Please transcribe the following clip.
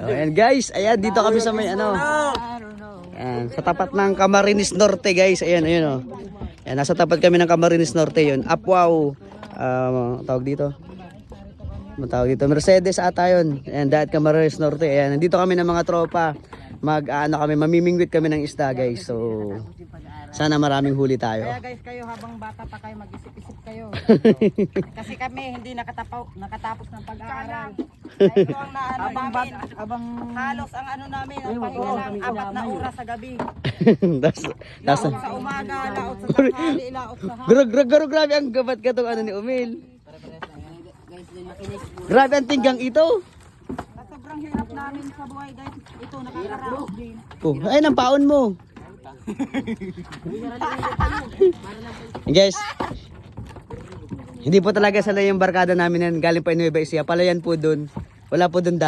Ayan guys, ayan dito kami sa may ano. Ayan, sa tapat ng Camarines Norte guys. Ayan, ayan oh. Ayan, nasa tapat kami ng Camarines Norte yun. Apwaw. Tawag dito. Matawag dito. Mercedes ata yun. Ayan, dahil Camarines Norte. Ayan, nandito kami ng mga tropa. Mamimingwit kami ng isda guys. So, sana maraming huli tayo. Kaya guys, kayo habang bata pa kayo, mag-isip-isip kayo. Kasi kami hindi nakatapos ng pag-aaral. Ito ang naano namin. Halos ang ano namin, ang pahinga lang 4 na oras sa gabi. Das, Laot sa umaga, laot sa tanghali, laot sa hapon. grabe ang gabat ka tong ano ni Umil. Grabe ang tinggang ito. Sobrang hirap namin sa buhay guys. Ito, nakakaraos din. Oh, ay ang paon mo. Guys, hindi po talaga sala yung barkada namin yan galing pa Nueva Ecija. Palayan po doon. Wala po doon